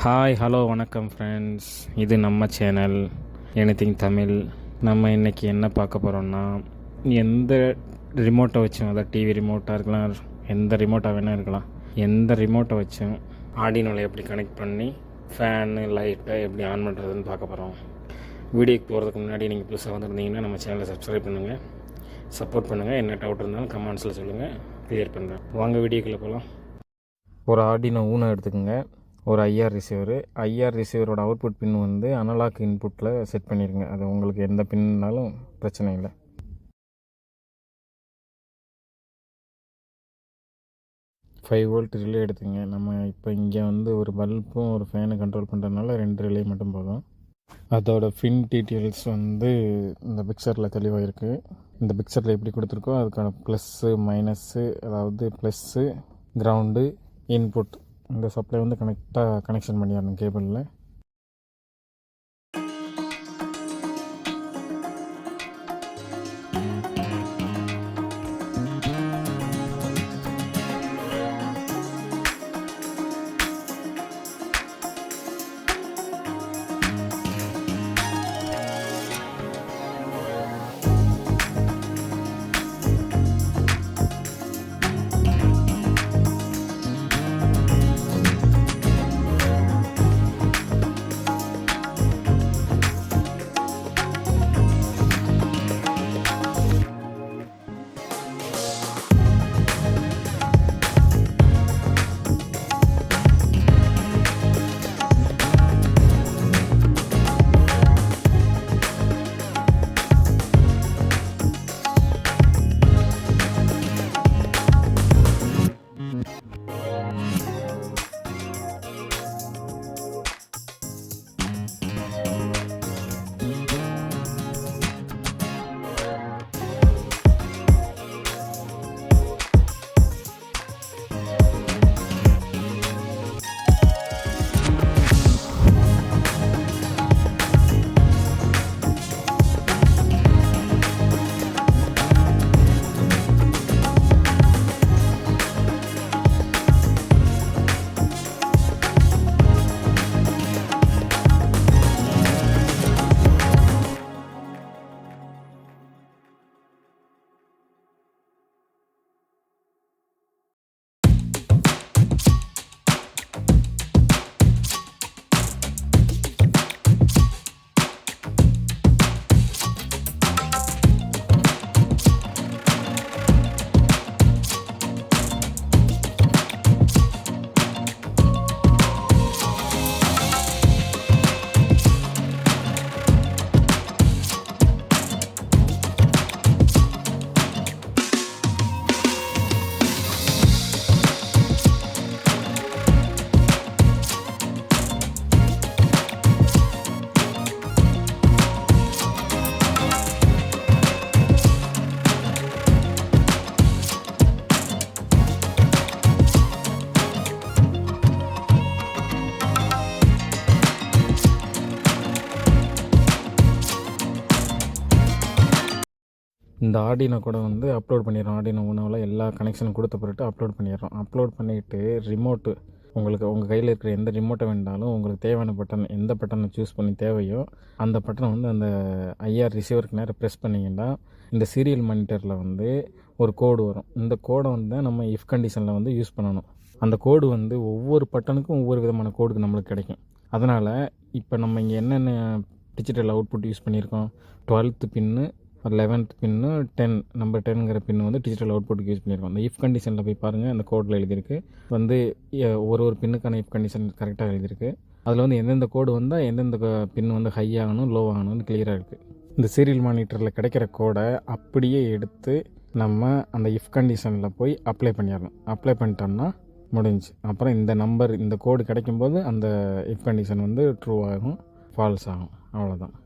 Hi hello வணக்கம் friends, இது நம்ம சேனல் எனிதிங் தமிழ். நம்ம இன்றைக்கி என்ன பார்க்க போகிறோம்னா, எந்த ரிமோட்டை வச்சும், அதாவது டிவி ரிமோட்டாக இருக்கலாம், எந்த ரிமோட்டாக வேணால் இருக்கலாம், எந்த ரிமோட்டை வச்சும் ஆர்டினோவில் எப்படி கனெக்ட் பண்ணி ஃபேனு லைட்டை எப்படி ஆன் பண்ணுறதுன்னு பார்க்க போகிறோம். வீடியோக்கு போகிறதுக்கு முன்னாடி நீங்கள் புதுசாக வந்துருந்தீங்கன்னா நம்ம சேனலை சப்ஸ்கிரைப் பண்ணுங்கள், சப்போர்ட் பண்ணுங்கள். என்ன டவுட் இருந்தாலும் கமெண்ட்ஸில் சொல்லுங்கள், கிளியர் பண்ணுறேன். வாங்க வீடியோக்குள்ளே போகலாம். ஒரு ஆர்டினோ ஊனை எடுத்துக்கோங்க. ஒரு ஐஆர் ரிசீவரோட அவுட்புட் பின் வந்து அனலாக் இன்புட்டில் செட் பண்ணிடுங்க. அது உங்களுக்கு எந்த பின்னாலும் பிரச்சனை இல்லை. ஃபைவ் வோல்ட் ரிலே எடுத்துங்க. நம்ம இப்போ இங்கே வந்து ஒரு பல்பும் ஒரு ஃபேனை கண்ட்ரோல் பண்ணுறதுனால 2 ரிலே மட்டும் போதும். அதோட பின் டீட்டெயில்ஸ் வந்து இந்த பிக்சரில் தெளிவாக இருக்குது. இந்த பிக்சரில் எப்படி கொடுத்துருக்கோ அதுக்கான ப்ளஸ்ஸு மைனஸ்ஸு, அதாவது ப்ளஸ்ஸு கிரவுண்டு இன்புட், இந்த சப்ளை வந்து கனெக்ஷன் பண்ணிடணும் கேபிளில். இந்த ஆர்டினோ கூட வந்து அப்லோட் பண்ணிடுறோம். ஆர்டினோ உணவில் எல்லா கனெக்ஷனும் கொடுத்த பிறகு அப்லோட் பண்ணிடுறோம். அப்லோட் பண்ணிவிட்டு ரிமோட்டு உங்கள் கையில் இருக்கிற எந்த ரிமோட்டை வேண்டாலும் உங்களுக்கு தேவையான பட்டன், எந்த பட்டனை சூஸ் பண்ணி தேவையோ அந்த பட்டனை வந்து அந்த ஐஆர் ரிசீவருக்கு நேரம் ப்ரெஸ் பண்ணிங்கன்னா இந்த சீரியல் மானிட்டரில் வந்து ஒரு கோடு வரும். இந்த கோடை வந்து நம்ம இஃப் கண்டிஷனில் வந்து யூஸ் பண்ணணும். அந்த கோடு வந்து ஒவ்வொரு பட்டனுக்கும் ஒவ்வொரு விதமான கோடுக்கு நம்மளுக்கு கிடைக்கும். அதனால் இப்போ நம்ம இங்கே என்னென்ன டிஜிட்டல் அவுட்புட் யூஸ் பண்ணியிருக்கோம், 12th பின்னு, 11th பின்னு, 10 நம்பர் 10ங்கிற பின்னு வந்து டிஜிட்டல் அவுட்புட்டுக்கு யூஸ் பண்ணியிருக்கோம். அந்த இஃப் கண்டிஷனில் போய் பாருங்கள், அந்த கோடில் எழுதியிருக்கு வந்து ஒரு பின்னுக்கான இஃப் கண்டிஷன் கரெக்டாக எழுதியிருக்கு. அதில் வந்து எந்தெந்த கோடு வந்தால் எந்தெந்த பின் வந்து ஹை ஆகணும் லோ ஆகணும்னு கிளியராக இருக்குது. இந்த சீரியல் மானிட்டரில் கிடைக்கிற கோடை அப்படியே எடுத்து நம்ம அந்த இஃப் கண்டிஷனில் போய் அப்ளை பண்ணிடணும். அப்ளை பண்ணிட்டோம்னா முடிஞ்சு. அப்புறம் இந்த கோடு கிடைக்கும்போது அந்த இஃப் கண்டிஷன் வந்து ட்ரூ ஆகும், ஃபால்ஸ் ஆகும். அவ்வளோதான்.